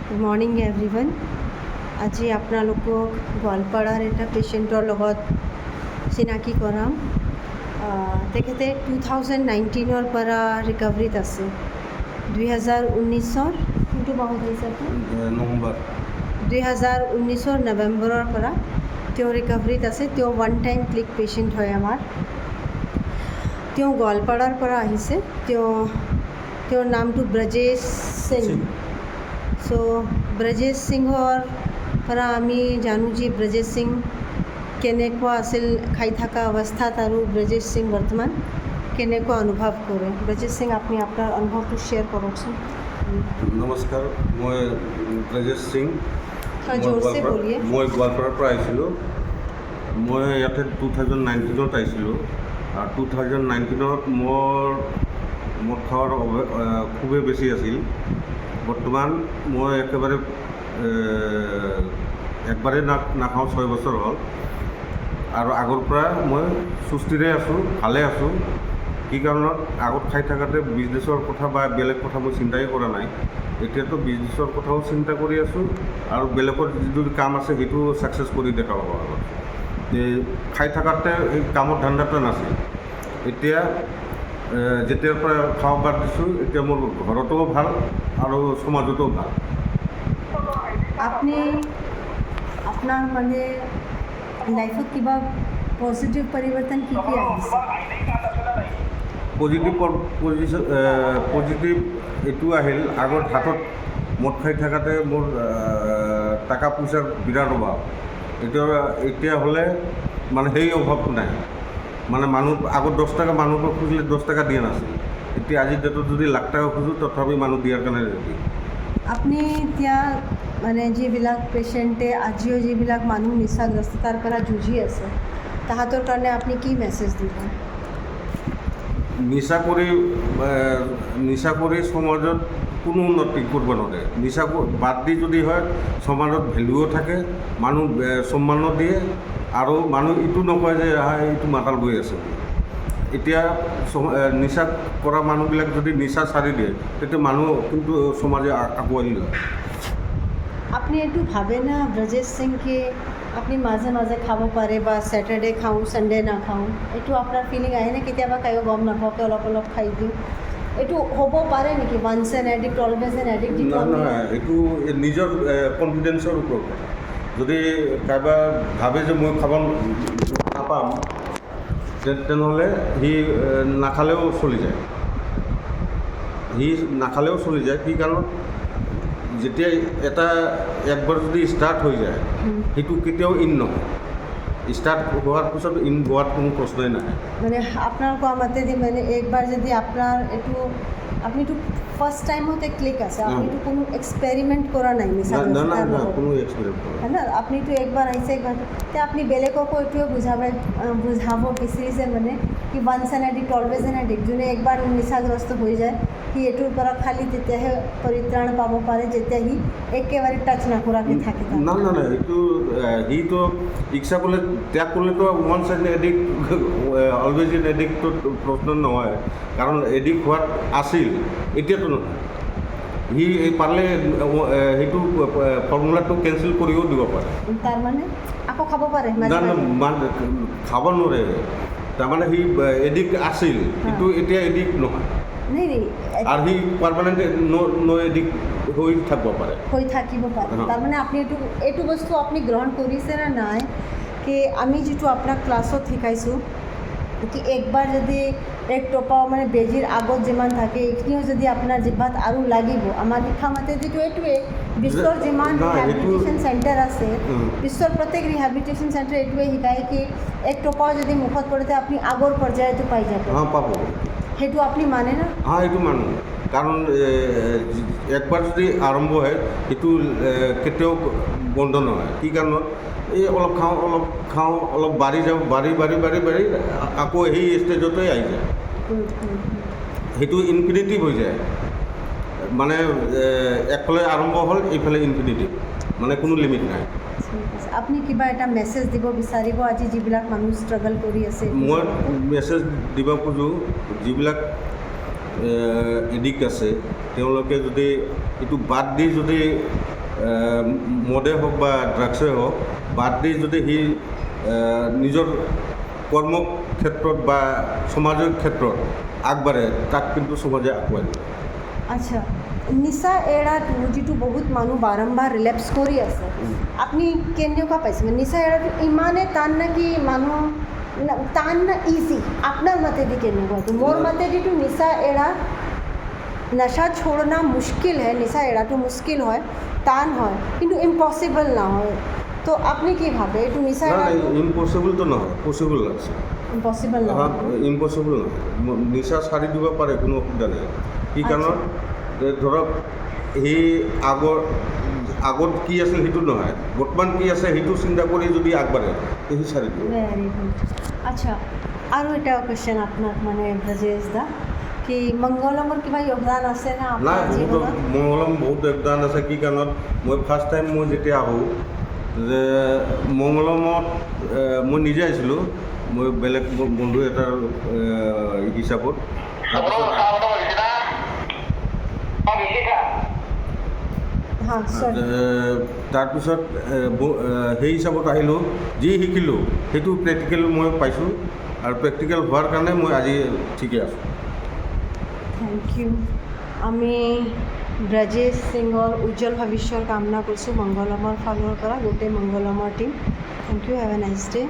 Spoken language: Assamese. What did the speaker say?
Good morning everyone. আজি আপোনালোকক গোৱালপাৰাৰ এটা পেচেণ্টৰ লগত চিনাকি কৰাম। তেখেতে 2019-ৰ পৰা ৰিকভাৰীত আছে। 2019-ৰ কোনটো মাহত হৈছে নৱেম্বৰ 2019-ৰ নৱেম্বৰৰ পৰা তেওঁ ৰিকভাৰীত আছে। তেওঁ ওৱান টাইম ক্লিক পেচেণ্ট হয় আমাৰ। তেওঁ গোৱালপাৰাৰ পৰা আহিছে। তেওঁৰ নামটো ব্ৰজেশ সিং। ব্ৰজেশ সিঙৰ পৰা আমি জানো যে ব্ৰজেশ সিং কেনেকুৱা আছিল খাই থকা অৱস্থাত, আৰু ব্ৰজেশ সিং বৰ্তমান কেনেকুৱা অনুভৱ কৰে। ব্ৰজেশ সিং, আপুনি আপোনাৰ অনুভৱটো শ্বেয়াৰ কৰকচোন। নমস্কাৰ, মই ব্ৰজেশ সিং। বলিয়ে। মই গোৱালপাৰাৰ পৰা আহিছিলোঁ। মই ইয়াতে 2019-ত আহিছিলোঁ, আৰু 2019-ত মোৰ মদ খোৱাৰ খুবেই বেছি আছিল। বৰ্তমান মই একবাৰেই নাখাওঁ, 6 বছৰ হ'ল, আৰু আগৰ পৰা মই সুস্থিৰে আছোঁ, ভালে আছোঁ। কি কাৰণত আগত খাই থকাতে বিজনেছৰ কথা বা বেলেগ কথা মই চিন্তাই কৰা নাই। এতিয়াতো বিজনেছৰ কথাও চিন্তা কৰি আছোঁ, আৰু বেলেগৰ যিটো কাম আছে সেইটো ছাকচেছ কৰি দেখাব পাৰোঁ। খাই থকাতে এই কামৰ ধান্দাটো নাছিল। এতিয়া যেতিয়াৰ পৰা খাব বাদ দিছোঁ, এতিয়া মোৰ ঘৰতো ভাল আৰু সমাজতো ভাল। আপুনি আপোনাৰ মানে লাইফত কিবা পজিটিভ পৰিৱৰ্তন কি আহিছে? পজিটিভ এইটো আহিল, আগত হাতত মদ খাই থকাতে মোৰ টকা পইচাৰ বিৰাট অভাৱ। এতিয়া হ'লে মানে সেই অভাৱটো নাই। মানে আগত 10 টকা মানুহক খুজিলে 10 টকা দিয়া নাছিল। এতিয়া আজিৰ ডেটত যদি লাখ টকা খোজোঁ, তথাপি মানুহ দিয়াৰ কাৰণে ৰেডি। আপুনি এতিয়া মানে যিবিলাক পেচেণ্টে আজিও যিবিলাক মানুহ নিচাগ্ৰস্ততাৰ পৰা যুঁজি আছে, তাহাঁতৰ কাৰণে আপুনি কি মেছেজ দিব? নিচা কৰি সমাজত কোনো উন্নতি কৰিব নোৱাৰে। নিচা বাদ দি যদি হয়, সমাজত ভেলুও থাকে, মানুহ সন্মানো দিয়ে, আৰু মানুহ এইটো নকয় যে এইটো মাতাল গৈ আছে। এতিয়া নিচা কৰা মানুহবিলাক যদি নিচা ছাড়ি দিয়ে, তেতিয়া মানুহ কিন্তু সমাজে আগুৱাই লয়। আপনি এইটো ভাবে না ব্ৰজেশ সিংকে আপনি মাজে মাজে খাব পাৰে, বা ছেটাৰডে খাওঁ ছানডে নাখাওঁ, এইটো আপোনাৰ ফিলিং আহেনে? কেতিয়াবা কায়ো গম নাপাওঁকৈ অলপ অলপ খাই দিওঁ, এইটো হ'ব পাৰে নেকি? Once an addict always N addict? নহয়, এইটো নিজৰ কনফিডেন্সৰ ওপৰত কথা। যদি কাৰোবাৰ ভাবে যে মই খাব নাপাম, তেনেহ'লে সি নাখালেও চলি যায়। কি কাৰণত যেতিয়া একবাৰ যদি ষ্টাৰ্ট হৈ যায়, সেইটো কেতিয়াও ইন নহয়। ষ্টাৰ্ট হোৱাৰ পিছত ইন হোৱাত কোনো প্ৰশ্নই নাহে। মানে আপোনাৰ কোৱা মতেদি মানে একবাৰ যদি আপুনিতো ফাৰ্ষ্ট টাইমতে ক্লিক আছে, আপুনিতো কোনো এক্সপেৰিমেণ্ট কৰা নাই কোনো এক্সপেৰিমেণ্ট কৰা হয় না? আপুনিতো একবাৰ আহিছে, এতিয়া আপুনি বেলেগকো এইটোৱে বুজাব বিচাৰিছে মানে কি once an addict always N addict. যোনে একবাৰ নিচাগ্ৰস্ত হৈ যায়, সি এইটোৰ পৰা খালি তেতিয়াহে পৰিত্ৰাণ পাব পাৰে, যেতিয়া সি একেবাৰে টাচ নকৰাকৈ থাকে। নাই, এইটো সিটো ইচ্ছা কৰিলে ত্যাগ কৰিলেতো once an addict always an এডিক্টত প্ৰশ্ন নহয়। কাৰণ এডিক্ট হোৱাত আছিল, এতিয়াতো নহয়। সি পাৰিলে সেইটো ফৰ্মুলাটো কেঞ্চেল কৰিও দিব পাৰে। তাৰমানে আকৌ খাব পাৰে? খাব নোৱাৰে, তাৰমানে সি এডিক্ট আছিল, কিন্তু এতিয়া এডিক্ট নহয়। আৰু সি পাৰ্মানেণ্ট এডিক্ট হৈ থাকিব পাৰে। তাৰমানে আপুনি এইটো বস্তু আপুনি গ্ৰহণ কৰিছে নে নাই, কি আমি যিটো আপোনাক ক্লাছত শিকাইছোঁ, কি একবাৰ যদি এক টপাও মানে বেজীৰ আগত যিমান থাকে, এইখিনিও যদি আপোনাৰ জিভাত আৰু লাগিব, আমাৰ শিক্ষা মতে যিটো এইটোৱে বিশ্বৰ যিমান ৰিহেবিলিটেশ্যন চেণ্টাৰ আছে, বিশ্বৰ প্ৰত্যেক ৰিহেবিলিটেশ্যন চেণ্টাৰ এইটোৱে শিকায় কি এক টপাও যদি মুখত পৰোঁতে আপুনি আগৰ পৰ্যায়টো পাই যাব। পাব। সেইটো আপুনি মানে না? এইটো মানো। কাৰণ একবাৰ যদি আৰম্ভ হয়, সেইটো কেতিয়াও বন্ধ নহয়। কি কাৰণত এই অলপ খাওঁ, অলপ বাঢ়ি আকৌ সেই ষ্টেজতে আহি যায়। সেইটো ইনফিনিটিভ হৈ যায়। মানে একফালে আৰম্ভ হ'ল, এইফালে ইনফিনিটিভ, মানে কোনো লিমিট নাই। আপুনি কিবা এটা মেছেজ দিব বিচাৰিব আজি যিবিলাক মানুহ ষ্ট্ৰাগল কৰি আছে? মই মেছেজ দিব খোজোঁ, যিবিলাক এডিক্ট আছে, তেওঁলোকে যদি এইটো বাদ দি যদি মদে হওক বা ড্ৰাগছে হওক বাদ দি যদি সি নিজৰ কৰ্ম ক্ষেত্ৰত বা সমাজৰ ক্ষেত্ৰত আগবাঢ়ে তাক কিন্তু সমাজে আগুৱাই দিব। আচ্ছা, নিচা এৰাটো যিটো বহুত মানুহ বাৰম্বাৰ ৰিলেপ্স কৰি আছে, আপুনি কেনেকুৱা পাইছে? মানে নিচা এৰাটো ইমানে টান নেকি মানুহ টান না ইজি? আপোনাৰ মতেদি কেনেকুৱাটো? মোৰ মতেদিতো নিচা এৰা নশা छोड़ना মুশকিল হয়, নিচা এৰাটো মুশকিল হয়, টান হয়, কিন্তু ইম্পচিবল নহয়। তো আপুনি কি ভাবে এইটো নিচা এৰাটো? ইম্পচিবলটো নহয়, পচিবল আছে। ইম্পচিবল নহয়? ইম্পচিবল নহয়, নিচা ছাৰি দিব পাৰে, কোনো অসুবিধা নাই। কি কাৰণত ধৰক সেই আগত কি আছিল সেইটো নহয়, বৰ্তমান কি আছে সেইটো চিন্তা কৰি যদি আগবাঢ়ে সি ছাৰি দিব। Very good. আচ্ছা, আৰু এটা কুৱেশ্যন আপোনাক মানে ব্ৰজেশ দা, কি মংগলমৰ কিবা যোগদান আছে না নাই, আপোনাৰ জীৱনত? মংগলম বহুত যোগদান আছে। কি কাৰণত মই ফাৰ্ষ্ট টাইম মই যেতিয়া আহোঁ যে মংগলমত মই নিজে আহিছিলোঁ, মই বেলেগ বন্ধু এটাৰ হিচাপত। তাৰপিছত সেই হিচাপত আহিলোঁ, যি শিকিলোঁ সেইটো প্ৰেক্টিকেল মই পাইছোঁ, আৰু প্ৰেক্টিকেল হোৱাৰ কাৰণে মই আজি ঠিকে আছোঁ। Thank you. আমি ব্ৰজেশ সিঙৰ উজ্জ্বল ভৱিষ্যৰ কামনা কৰিছোঁ মংগলমৰ ফালৰ পৰা, গোটেই মংগলমৰ team. Thank you, have a nice day.